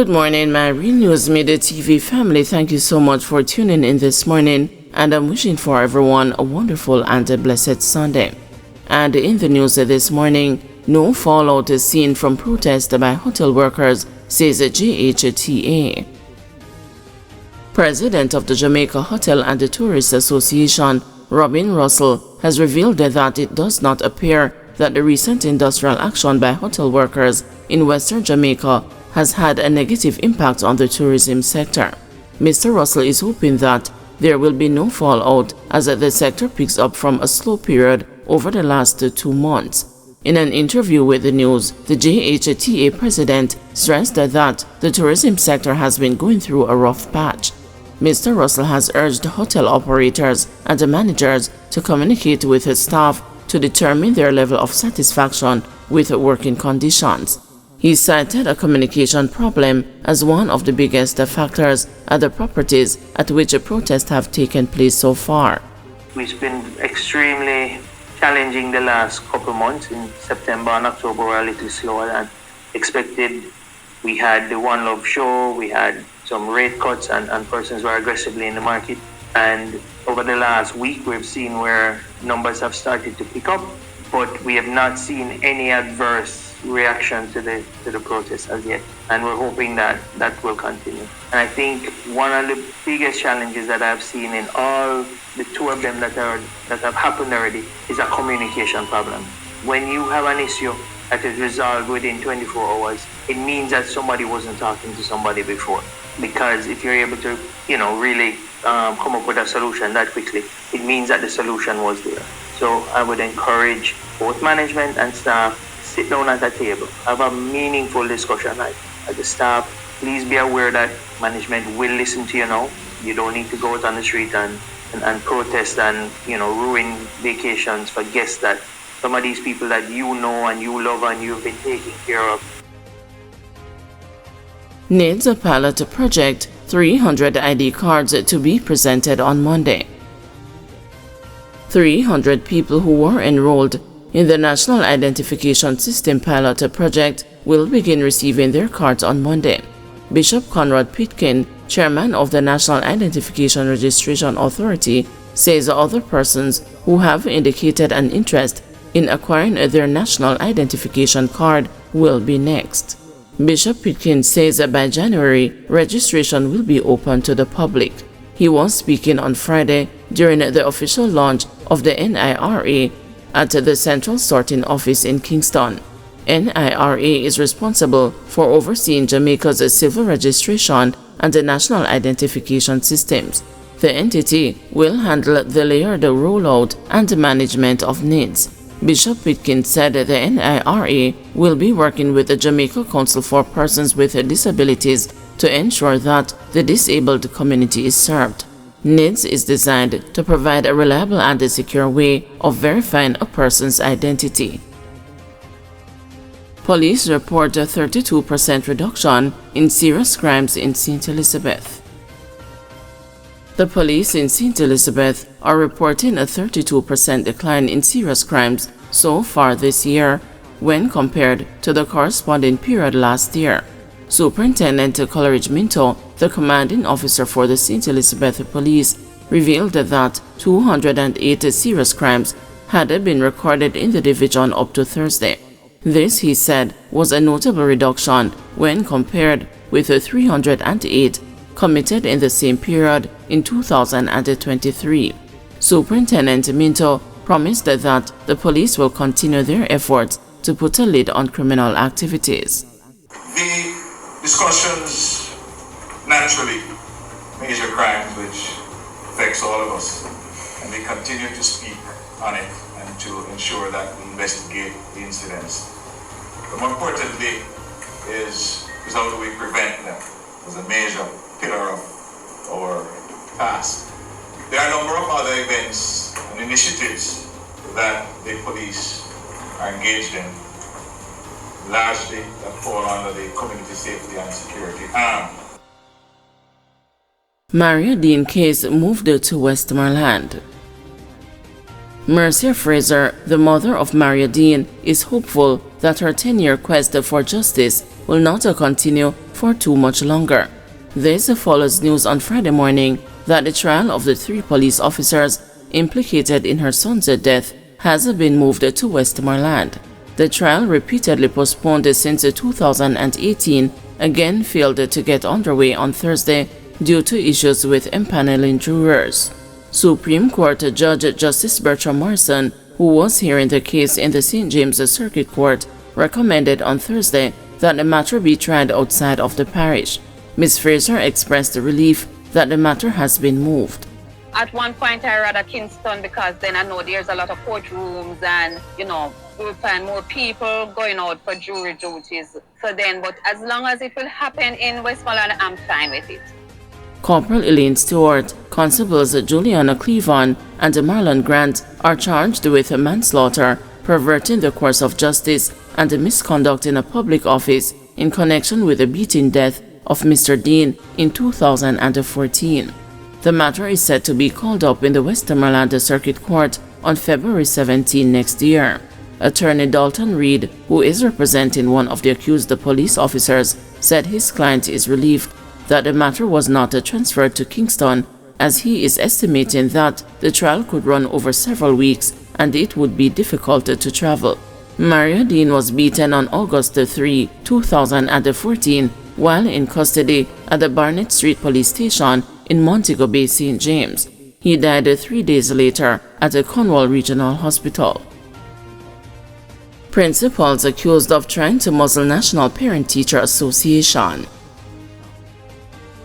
Good morning, my Real News Midday TV family. Thank you so much for tuning in this morning, and I'm wishing for everyone a wonderful and a blessed Sunday. And in the news this morning, no fallout is seen from protests by hotel workers, says JHTA. President of the Jamaica Hotel and Tourist Association, Robin Russell, has revealed that it does not appear that the recent industrial action by hotel workers in Western Jamaica has had a negative impact on the tourism sector. Mr. Russell is hoping that there will be no fallout as the sector picks up from a slow period over the last 2 months. In an interview with the news, the JHTA president stressed that the tourism sector has been going through a rough patch. Mr. Russell has urged hotel operators and managers to communicate with his staff to determine their level of satisfaction with working conditions. He cited a communication problem as one of the biggest factors at the properties at which protests have taken place so far. It's been extremely challenging the last couple months. In September and October were a little slower than expected. We had the One Love show, we had some rate cuts and persons were aggressively in the market. And over the last week, we've seen where numbers have started to pick up, but we have not seen any adverse reaction to the protest as yet. And we're hoping that that will continue. And I think one of the biggest challenges that I've seen in all the 2 of them that have happened already is a communication problem. When you have an issue that is resolved within 24 hours, it means that somebody wasn't talking to somebody before. Because if you're able to, really come up with a solution that quickly, it means that the solution was there. So I would encourage both management and staff, sit down at a table, have a meaningful discussion at the staff. Please be aware that management will listen to you now. You don't need to go out on the street and protest and, ruin vacations for guests that some of these people that you know and you love and you've been taking care of. NIDS pilot project, 300 ID cards to be presented on Monday. 300 people who were enrolled in the National Identification System pilot project will begin receiving their cards on Monday. Bishop Conrad Pitkin, chairman of the National Identification Registration Authority, says other persons who have indicated an interest in acquiring their national identification card will be next. Bishop Pitkin says that by January, registration will be open to the public. He was speaking on Friday during the official launch of the NIRA at the Central Sorting Office in Kingston. NIRA is responsible for overseeing Jamaica's civil registration and the national identification systems. The entity will handle the layered rollout and management of NIDS. Bishop Pitkin said the NIRA will be working with the Jamaica Council for Persons with Disabilities to ensure that the disabled community is served. NIDS is designed to provide a reliable and a secure way of verifying a person's identity. Police report a 32% reduction in serious crimes in St. Elizabeth. The police in St. Elizabeth are reporting a 32% decline in serious crimes so far this year when compared to the corresponding period last year. Superintendent Coleridge Minto, the commanding officer for the St. Elizabeth Police, revealed that 208 serious crimes had been recorded in the division up to Thursday. This, he said, was a notable reduction when compared with the 308 committed in the same period in 2023. Superintendent Minto promised that the police will continue their efforts to put a lid on criminal activities. The discussions, naturally, major crimes which affects all of us, and we continue to speak on it and to ensure that we investigate the incidents. But more importantly is how do we prevent them as a major pillar of our task. There are a number of other events and initiatives that the police are engaged in, largely that fall under the community safety and security arm. Deane case moved to Westmoreland. Mercia Fraser, the mother of Maria Deane, is hopeful that her 10-year quest for justice will not continue for too much longer. This follows news on Friday morning that the trial of the 3 police officers implicated in her son's death has been moved to Westmoreland. The trial, repeatedly postponed since 2018, again failed to get underway on Thursday due to issues with empaneling jurors. Supreme Court Judge Justice Bertram Morrison, who was hearing the case in the St. James Circuit Court, recommended on Thursday that the matter be tried outside of the parish. Ms. Fraser expressed relief that the matter has been moved. At one point, I rather Kingston because then I know there's a lot of courtrooms and, we'll find more people going out for jury duties. But as long as it will happen in Westmoreland, I'm fine with it. Corporal Elaine Stewart, Constables Juliana Cleavon and Marlon Grant are charged with manslaughter, perverting the course of justice, and misconduct in a public office in connection with the beating death of Mr. Deane in 2014. The matter is set to be called up in the Westmoreland Circuit Court on February 17 next year. Attorney Dalton Reed, who is representing one of the accused police officers, said his client is relieved that the matter was not transferred to Kingston, as he is estimating that the trial could run over several weeks and it would be difficult to travel. Maria Deane was beaten on August 3, 2014 while in custody at the Barnett Street Police Station in Montego Bay, St. James. He died 3 days later at the Cornwall Regional Hospital. Principals accused of trying to muzzle National Parent-Teacher Association.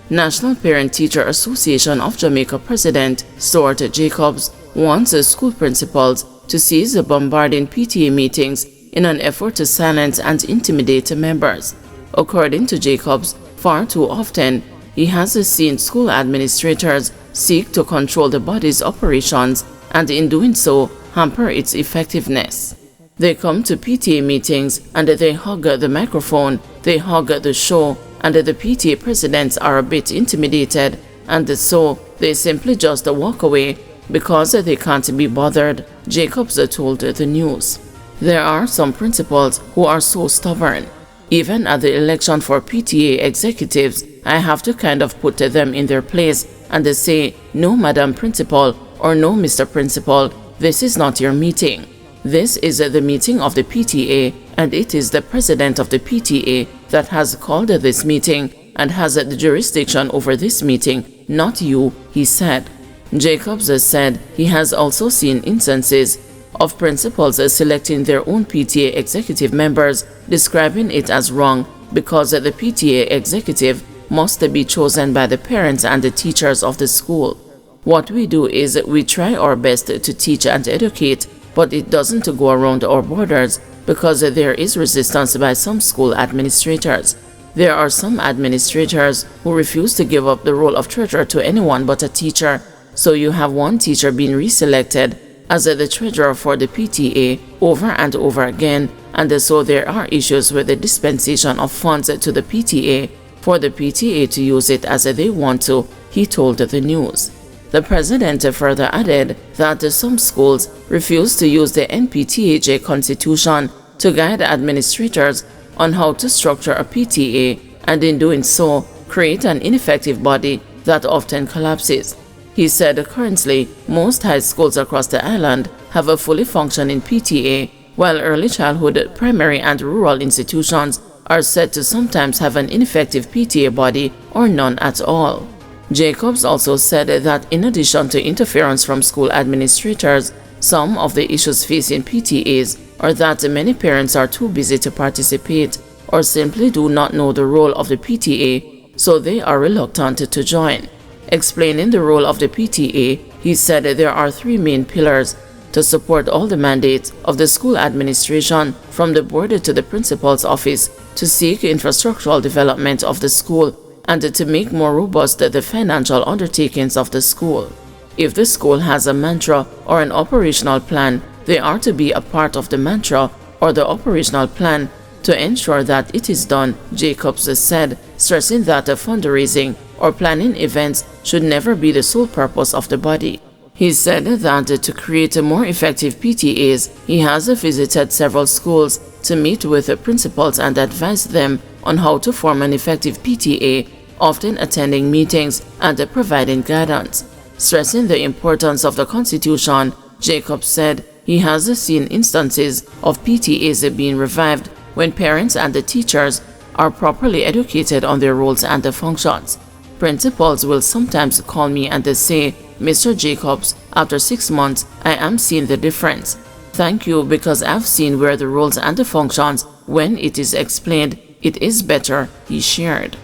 National Parent-Teacher Association of Jamaica President Stuart Jacobs wants school principals to cease bombarding PTA meetings in an effort to silence and intimidate members. According to Jacobs, far too often, he has seen school administrators seek to control the body's operations and in doing so hamper its effectiveness. They come to PTA meetings and they hug the microphone, they hug the show, and the PTA presidents are a bit intimidated, and so they simply just walk away because they can't be bothered, Jacobs told the news. There are some principals who are so stubborn. Even at the election for PTA executives, I have to kind of put them in their place and they say, "No, Madam Principal," or "No, Mr. Principal, this is not your meeting. This is the meeting of the PTA, and it is the president of the PTA that has called this meeting and has the jurisdiction over this meeting, not you," he said. Jacobs said he has also seen instances of principals selecting their own PTA executive members, describing it as wrong because the PTA executive must be chosen by the parents and the teachers of the school. What we do is we try our best to teach and educate, but it doesn't go around our borders because there is resistance by some school administrators. There are some administrators who refuse to give up the role of treasurer to anyone but a teacher, so you have one teacher being reselected as the treasurer for the PTA over and over again, and so there are issues with the dispensation of funds to the PTA for the PTA to use it as they want to, he told the news. The president further added that some schools refuse to use the NPTHA constitution to guide administrators on how to structure a PTA, and in doing so, create an ineffective body that often collapses. He said currently, most high schools across the island have a fully functioning PTA, while early childhood, primary and rural institutions are said to sometimes have an ineffective PTA body or none at all. Jacobs also said that in addition to interference from school administrators, some of the issues facing PTAs are that many parents are too busy to participate or simply do not know the role of the PTA, so they are reluctant to join. Explaining the role of the PTA, he said there are 3 main pillars to support all the mandates of the school administration from the board to the principal's office to seek infrastructural development of the school and to make more robust the financial undertakings of the school. If the school has a mantra or an operational plan, they are to be a part of the mantra or the operational plan to ensure that it is done, Jacobs said, stressing that fundraising or planning events should never be the sole purpose of the body. He said that to create more effective PTAs, he has visited several schools to meet with the principals and advise them on how to form an effective PTA, often attending meetings and providing guidance. Stressing the importance of the Constitution, Jacobs said he has seen instances of PTAs being revived when parents and the teachers are properly educated on their roles and the functions. Principals will sometimes call me and they say, "Mr. Jacobs, after 6 months, I am seeing the difference. Thank you, because I've seen where the roles and the functions, when it is explained, it is better," he shared.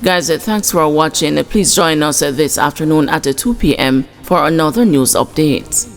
Guys, thanks for watching. Please join us this afternoon at 2 p.m. for another news update.